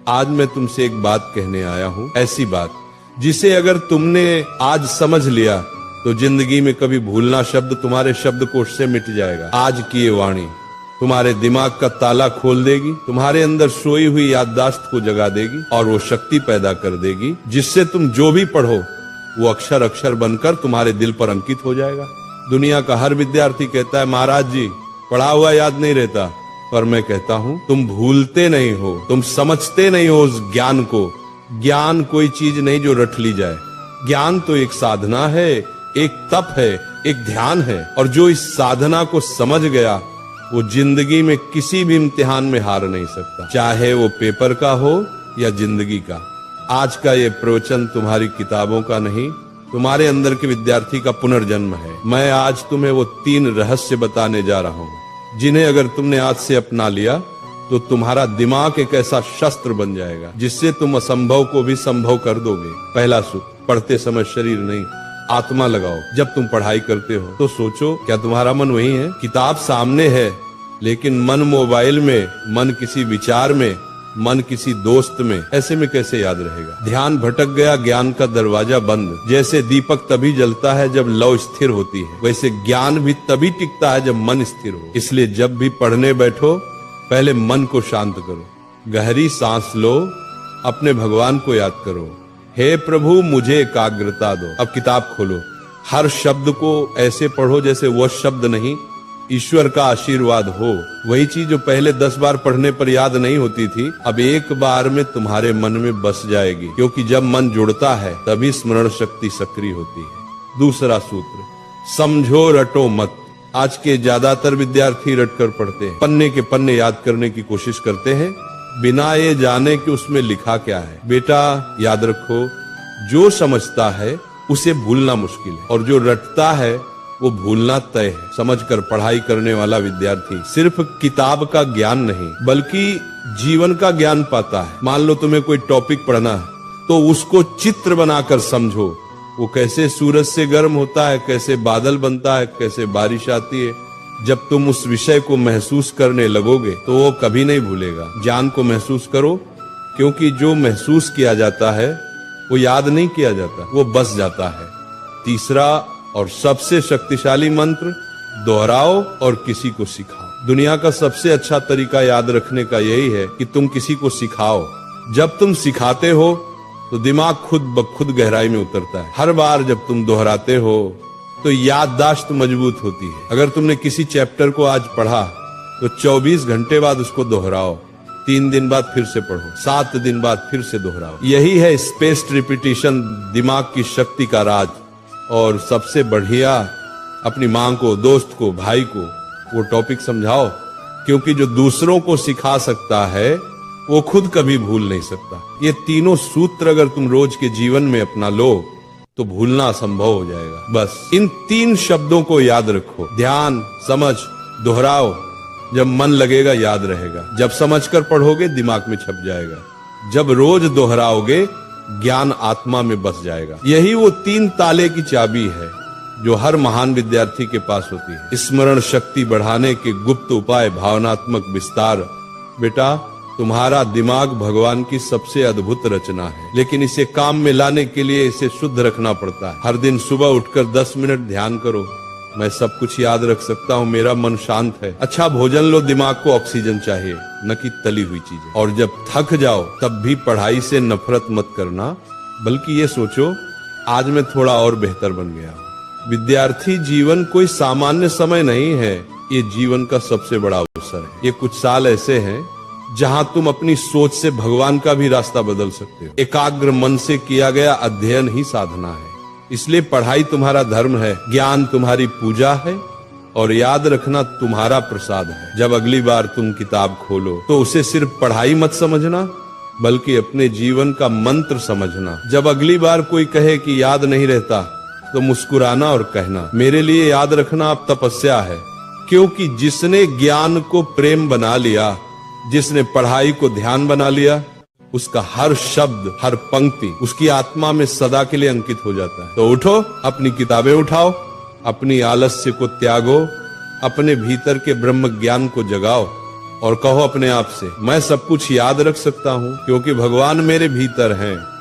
आज मैं तुमसे एक बात कहने आया हूं, ऐसी बात जिसे अगर तुमने आज समझ लिया तो जिंदगी में कभी भूलना शब्द तुम्हारे शब्दकोश से मिट जाएगा। आज की ये वाणी तुम्हारे दिमाग का ताला खोल देगी, तुम्हारे अंदर सोई हुई याददाश्त को जगा देगी और वो शक्ति पैदा कर देगी जिससे तुम जो भी पढ़ो वो अक्षर अक्षर बनकर तुम्हारे दिल पर अंकित हो जाएगा। दुनिया का हर विद्यार्थी कहता है महाराज जी पढ़ा हुआ याद नहीं रहता, पर मैं कहता हूं तुम भूलते नहीं हो, तुम समझते नहीं हो उस ज्ञान को। ज्ञान कोई चीज नहीं जो रट ली जाए, ज्ञान तो एक साधना है, एक तप है, एक ध्यान है, और जो इस साधना को समझ गया वो जिंदगी में किसी भी इम्तिहान में हार नहीं सकता, चाहे वो पेपर का हो या जिंदगी का। आज का ये प्रवचन तुम्हारी किताबों का नहीं, तुम्हारे अंदर के विद्यार्थी का पुनर्जन्म है। मैं आज तुम्हें वो 3 रहस्य बताने जा रहा हूं जिन्हें अगर तुमने आज से अपना लिया तो तुम्हारा दिमाग एक ऐसा शस्त्र बन जाएगा जिससे तुम असंभव को भी संभव कर दोगे। पहला सूत्र, पढ़ते समय शरीर नहीं आत्मा लगाओ। जब तुम पढ़ाई करते हो तो सोचो क्या तुम्हारा मन वही है? किताब सामने है लेकिन मन मोबाइल में, मन किसी विचार में, मन किसी दोस्त में, ऐसे में कैसे याद रहेगा? ध्यान भटक गया, ज्ञान का दरवाजा बंद। जैसे दीपक तभी जलता है जब लौ स्थिर होती है, वैसे ज्ञान भी तभी टिकता है जब मन स्थिर हो। इसलिए जब भी पढ़ने बैठो पहले मन को शांत करो, गहरी सांस लो, अपने भगवान को याद करो, हे प्रभु मुझे एकाग्रता दो। अब किताब खोलो, हर शब्द को ऐसे पढ़ो जैसे वह शब्द नहीं ईश्वर का आशीर्वाद हो। वही चीज जो पहले 10 बार पढ़ने पर याद नहीं होती थी अब एक बार में तुम्हारे मन में बस जाएगी, क्योंकि जब मन जुड़ता है तभी स्मरण शक्ति सक्रिय होती है। दूसरा सूत्र, समझो रटो मत। आज के ज्यादातर विद्यार्थी रटकर पढ़ते हैं, पन्ने के पन्ने याद करने की कोशिश करते हैं बिना ये जाने कि उसमें लिखा क्या है। बेटा याद रखो, जो समझता है उसे भूलना मुश्किल है और जो रटता है वो भूलना तय है। समझकर पढ़ाई करने वाला विद्यार्थी सिर्फ किताब का ज्ञान नहीं बल्कि जीवन का ज्ञान पाता है। मान लो तुम्हें कोई टॉपिक पढ़ना है तो उसको चित्र बनाकर समझो, वो कैसे सूरज से गर्म होता है, कैसे बादल बनता है, कैसे बारिश आती है। जब तुम उस विषय को महसूस करने लगोगे तो वो कभी नहीं भूलेगा। ज्ञान को महसूस करो, क्योंकि जो महसूस किया जाता है वो याद नहीं किया जाता, वो बस जाता है। तीसरा और सबसे शक्तिशाली मंत्र, दोहराओ और किसी को सिखाओ। दुनिया का सबसे अच्छा तरीका याद रखने का यही है कि तुम किसी को सिखाओ। जब तुम सिखाते हो तो दिमाग खुद ब खुद गहराई में उतरता है। हर बार जब तुम दोहराते हो तो याददाश्त मजबूत होती है। अगर तुमने किसी चैप्टर को आज पढ़ा तो 24 घंटे बाद उसको दोहराओ, 3 दिन बाद फिर से पढ़ो, 7 दिन बाद फिर से दोहराओ। यही है स्पेस्ड रिपीटिशन, दिमाग की शक्ति का राज। और सबसे बढ़िया, अपनी माँ को, दोस्त को, भाई को वो टॉपिक समझाओ, क्योंकि जो दूसरों को सिखा सकता है वो खुद कभी भूल नहीं सकता। ये तीनों सूत्र अगर तुम रोज के जीवन में अपना लो तो भूलना असंभव हो जाएगा। बस इन 3 शब्दों को याद रखो, ध्यान, समझ, दोहराओ। जब मन लगेगा याद रहेगा, जब समझकर पढ़ोगे दिमाग में छप जाएगा, जब रोज दोहराओगे ज्ञान आत्मा में बस जाएगा। यही वो 3 ताले की चाबी है जो हर महान विद्यार्थी के पास होती है। स्मरण शक्ति बढ़ाने के गुप्त उपाय, भावनात्मक विस्तार। बेटा तुम्हारा दिमाग भगवान की सबसे अद्भुत रचना है, लेकिन इसे काम में लाने के लिए इसे शुद्ध रखना पड़ता है। हर दिन सुबह उठकर 10 मिनट ध्यान करो, मैं सब कुछ याद रख सकता हूँ, मेरा मन शांत है। अच्छा भोजन लो, दिमाग को ऑक्सीजन चाहिए, न कि तली हुई चीजें। और जब थक जाओ तब भी पढ़ाई से नफरत मत करना, बल्कि ये सोचो आज मैं थोड़ा और बेहतर बन गया। विद्यार्थी जीवन कोई सामान्य समय नहीं है, ये जीवन का सबसे बड़ा अवसर है। ये कुछ साल ऐसे हैं जहां तुम अपनी सोच से भगवान का भी रास्ता बदल सकते हो। एकाग्र मन से किया गया अध्ययन ही साधना है। इसलिए पढ़ाई तुम्हारा धर्म है, ज्ञान तुम्हारी पूजा है और याद रखना तुम्हारा प्रसाद है। जब अगली बार तुम किताब खोलो तो उसे सिर्फ पढ़ाई मत समझना बल्कि अपने जीवन का मंत्र समझना। जब अगली बार कोई कहे कि याद नहीं रहता तो मुस्कुराना और कहना, मेरे लिए याद रखना अब तपस्या है। क्योंकि जिसने ज्ञान को प्रेम बना लिया, जिसने पढ़ाई को ध्यान बना लिया, उसका हर शब्द, हर पंक्ति उसकी आत्मा में सदा के लिए अंकित हो जाता है। तो उठो, अपनी किताबें उठाओ, अपनी आलस्य को त्यागो, अपने भीतर के ब्रह्म ज्ञान को जगाओ और कहो अपने आप से, मैं सब कुछ याद रख सकता हूँ क्योंकि भगवान मेरे भीतर हैं।